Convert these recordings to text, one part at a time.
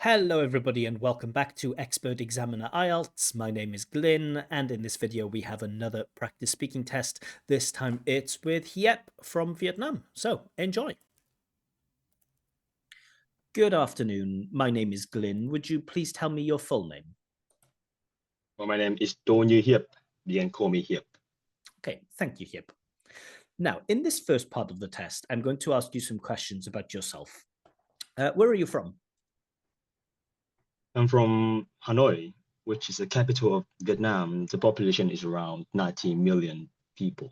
Hello everybody and welcome back to Expert Examiner IELTS. My name is Glyn and in this video we have another practice speaking test. This time it's with Hiep from Vietnam. So enjoy. Good afternoon. My name is Glyn. Would you please tell me your full name? Well, my name is Donny Hiep. You can call me Hiep. Okay, thank you, Hiep. Now, in this first part of the test, I'm going to ask you some questions about yourself. Where are you from? I'm from Hanoi, which is the capital of Vietnam. The population is around 90 million people.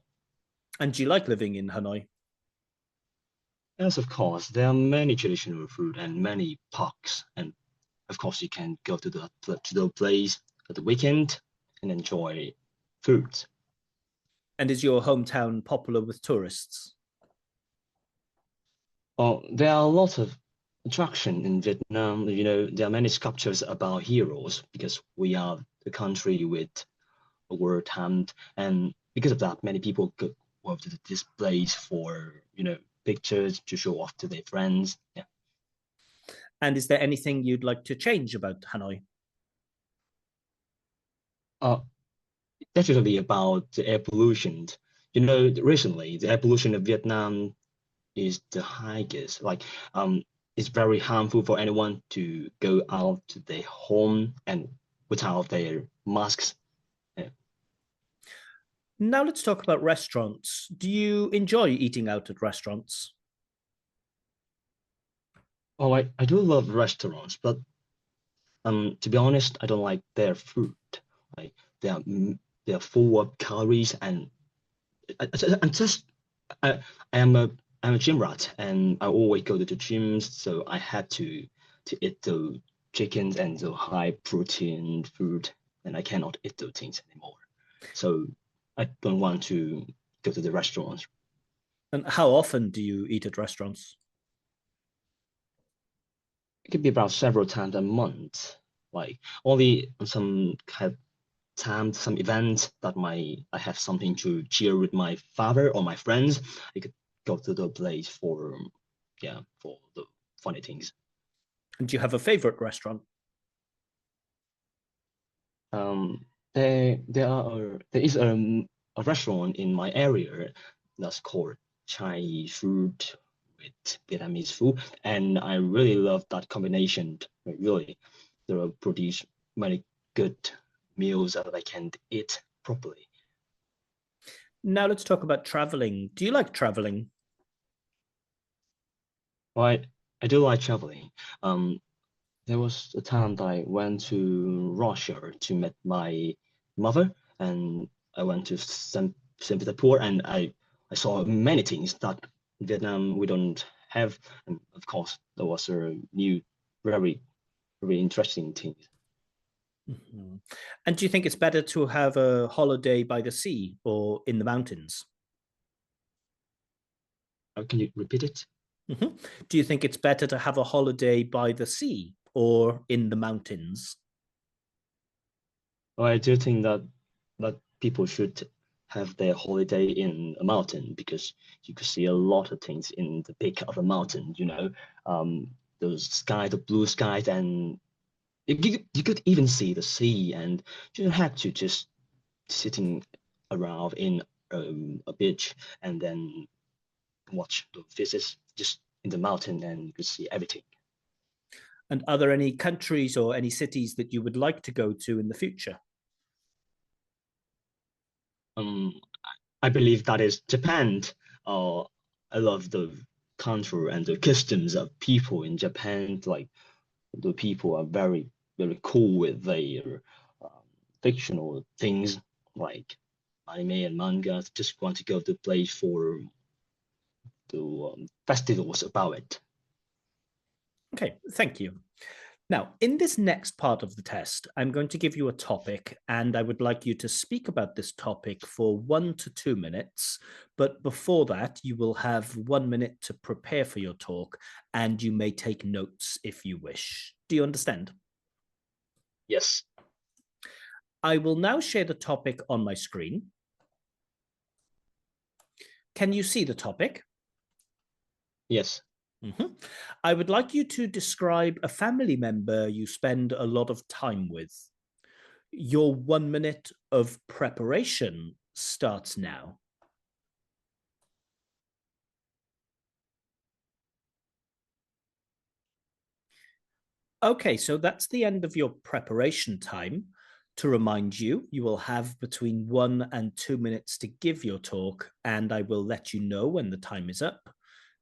And do you like living in Hanoi? Yes, of course, there are many traditional food and many parks. And of course, you can go to the place at the weekend and enjoy food. And is your hometown popular with tourists? Well, there are a lot of attraction in Vietnam. You know, there are many sculptures about heroes because we are the country with a world talent, and because of that, many people go to this place for pictures to show off to their friends. Yeah. And is there anything you'd like to change about Hanoi? Uh, Definitely about the air pollution. You know, recently the air pollution of Vietnam is the highest. It's very harmful for anyone to go out to their home and without their masks. Yeah. Now let's talk about restaurants. Do you enjoy eating out at restaurants? Oh, I do love restaurants, but to be honest, I don't like their food. Like they are they are full of calories, and I'm just I, I am a gym rat, and I always go to the gyms, so I had to eat the chickens and the high protein food, and I cannot eat those things anymore. So I don't want to go to the restaurants. And how often do you eat at restaurants? It could be about several times a month, like only on some kind of time, some events that I have something to cheer with my father or my friends. I could go to the place for for the funny things. And do you have a favorite restaurant? There is a restaurant in my area that's called Chinese food with Vietnamese food, and I really love that combination. Really, they will produce many good meals that I can eat properly. Now let's talk about traveling. Do you like traveling? Well, I do like traveling. Um, there was a time that I went to Russia to meet my mother, and I went to Saint Petersburg, and I saw many things that Vietnam we don't have, and of course there was a new, very very interesting thing. Mhm. And do you think it's better to have a holiday by the sea or in the mountains? Can you repeat it? Mhm. Do you think it's better to have a holiday by the sea or in the mountains? Well, I do think that people should have their holiday in a mountain because you could see a lot of things in the peak of a mountain. The sky, the blue skies, and you could even see the sea, and you don't have to just sitting around in a beach and then watch the visits just in the mountain, and you could see everything. And are there any countries or any cities that you would like to go to in the future? Um, I believe that is Japan. Uh, I love the culture and the customs of people in Japan. Like the people are very, very cool with their um, fictional things like anime and manga. Just want to go to place for the festivals about it. Okay, thank you. Now, in this next part of the test, I'm going to give you a topic, and I would like you to speak about this topic for 1 to 2 minutes. But before that, you will have 1 minute to prepare for your talk, and you may take notes if you wish. Do you understand? Yes. I will now share the topic on my screen. Can you see the topic? Yes. Mhm. I would like you to describe a family member you spend a lot of time with. Your 1 minute of preparation starts now. Okay, so that's the end of your preparation time. To remind you, you will have between 1 and 2 minutes to give your talk, and I will let you know when the time is up.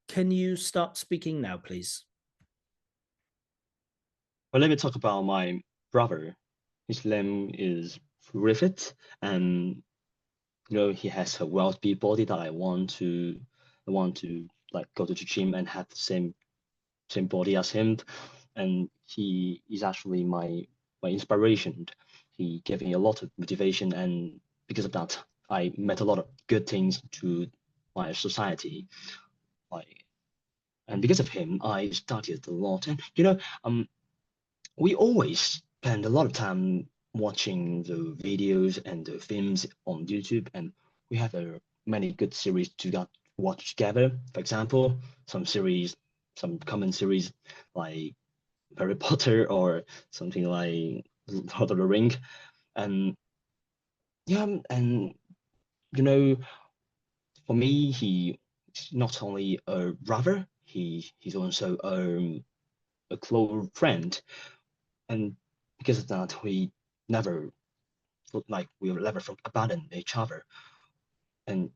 Can you start speaking now, please? Well, let me talk about my brother. His name is Griffith, and he has a wealthy body that I want to like go to the gym and have the same body as him. And he is actually my inspiration. He gave me a lot of motivation, and because of that, I met a lot of good things to my society. Like, and because of him, I studied a lot. And we always spend a lot of time watching the videos and the films on YouTube, and we have many good series to watch together. For example, some common series like Harry Potter or something like Lord of the Ring, and yeah, and you know, for me, he's not only a brother, he's also a close friend, and because of that, never we will never abandon each other. And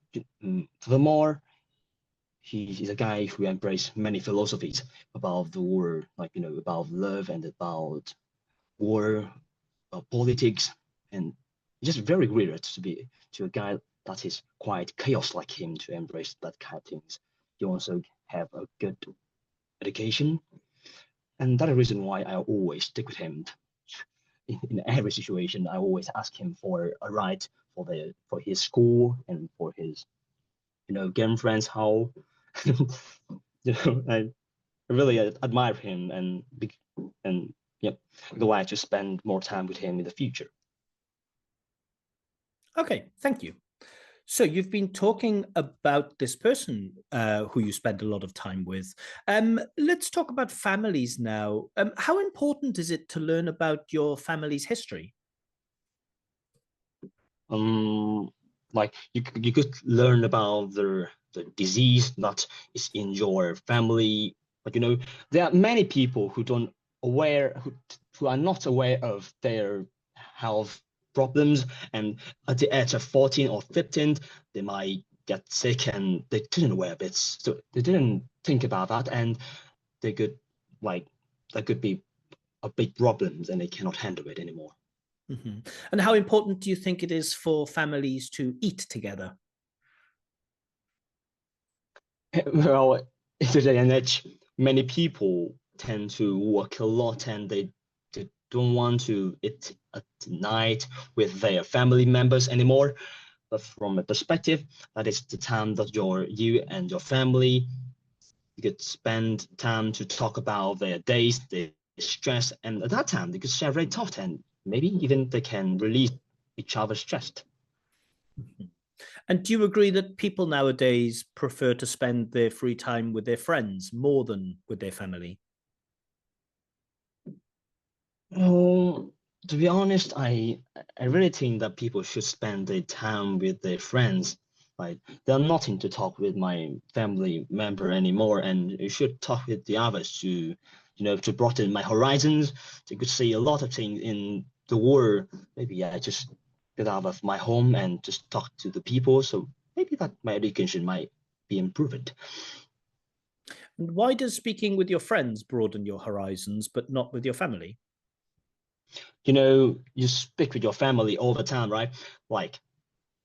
furthermore, he's a guy who embraced many philosophies about the world, like about love and about war, politics, and it's just very weird to be to a guy that is quite chaos like him to embrace that kind of things. He also have a good education, and that's the reason why I always stick with him in every situation. I always ask him for a ride for his school and for his girlfriend's house. I really admire him and yep, glad to spend more time with him in the future. Okay, thank you. So you've been talking about this person who you spend a lot of time with. Let's talk about families now. How important is it to learn about your family's history? Um, like you could learn about the disease that is in your family, but there are many people who are not aware of their health problems, and at the age of 14 or 15, they might get sick and they didn't aware of it, so they didn't think about that, and they could like that could be a big problems and they cannot handle it anymore. Mhm. And how important do you think it is for families to eat together? Well, in the day and age, many people tend to work a lot and they don't want to eat at night with their family members anymore. But from a perspective, that is the time that you and your family you could spend time to talk about their days, their stress, and at that time they could share very thought and maybe even they can release each other's stress. Mhm. And do you agree that people nowadays prefer to spend their free time with their friends more than with their family? Well, to be honest, I really think that people should spend their time with their friends. Like they're nothing to talk with my family member anymore, and you should talk with the others to broaden my horizons. To could see a lot of things in the world. Maybe I just get out of my home and just talk to the people. So maybe that my education might be improved. And why does speaking with your friends broaden your horizons, but not with your family? You speak with your family all the time, right? Like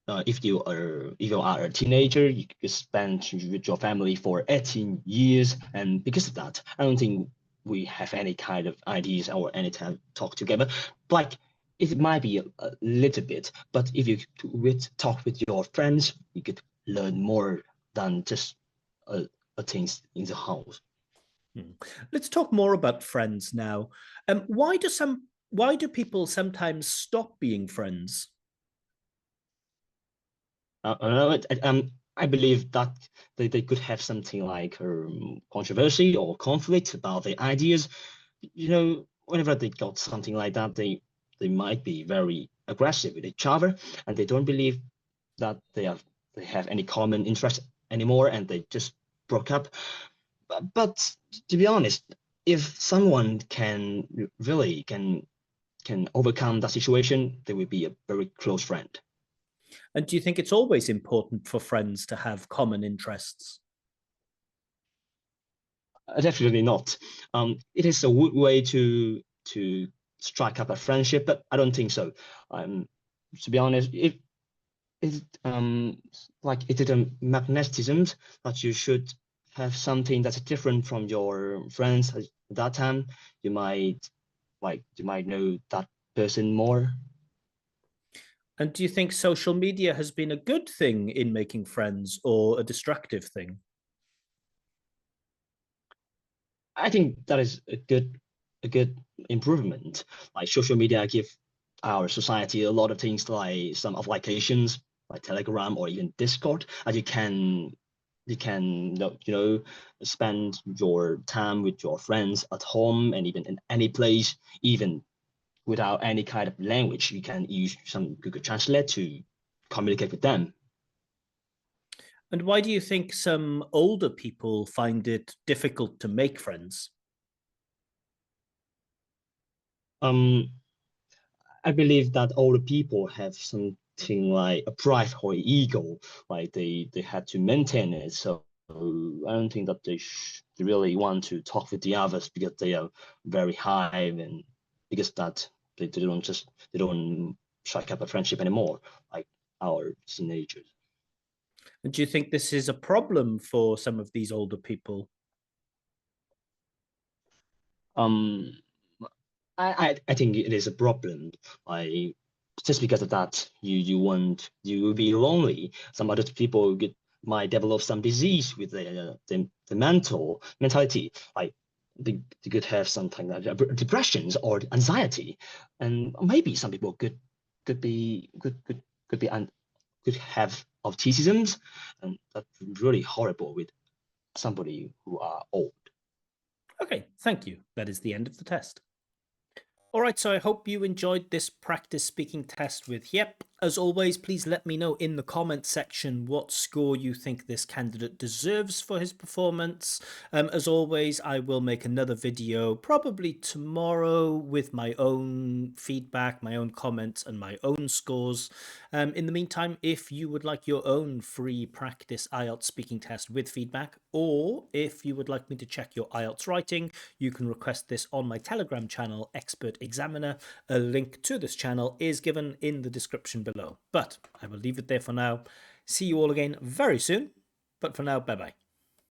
if you are a teenager, you could spend with your family for 18 years, and because of that, I don't think we have any kind of ideas or any time talk together. Like it might be a little bit, but if you with talk with your friends, you could learn more than just things in the house. Hmm. Let's talk more about friends now. Why do people sometimes stop being friends? I don't know, I believe that they could have something like controversy or conflict about their ideas. Whenever they got something like that, they might be very aggressive with each other, and they don't believe that they have any common interest anymore, and they just broke up. But to be honest, if someone can really can overcome that situation, they will be a very close friend. And do you think it's always important for friends to have common interests? Definitely not. It is a good way to strike up a friendship, but I don't think so. To be honest, it like it is a magnetism that you should have something that's different from your friends at that time. You might you might know that person more. And do you think social media has been a good thing in making friends or a destructive thing? I think that is a good improvement. Like social media give our society a lot of things like some applications like Telegram or even Discord, and you can spend your time with your friends at home and even in any place, even without any kind of language. You can use some Google Translate to communicate with them. And why do you think some older people find it difficult to make friends? Um, I believe that older people have something like a pride or ego, like they had to maintain it. So I don't think that they really want to talk with the others because they are very high, and because that they don't strike up a friendship anymore, like our teenagers. And do you think this is a problem for some of these older people? Um, I think it is a problem. Like just because of that, you will be lonely. Some other people might develop some disease with the mental mentality. Like they could have something like depressions or anxiety, and maybe some people could have autisms, and that's really horrible with somebody who are old. Okay, thank you. That is the end of the test. All right, so I hope you enjoyed this practice speaking test with Hiep. As always, please let me know in the comment section what score you think this candidate deserves for his performance. As always, I will make another video probably tomorrow with my own feedback, my own comments, and my own scores. In the meantime, if you would like your own free practice IELTS speaking test with feedback, or if you would like me to check your IELTS writing, you can request this on my Telegram channel, Expert Examiner. A link to this channel is given in the description below. But I will leave it there for now. See you all again very soon. But for now, bye bye.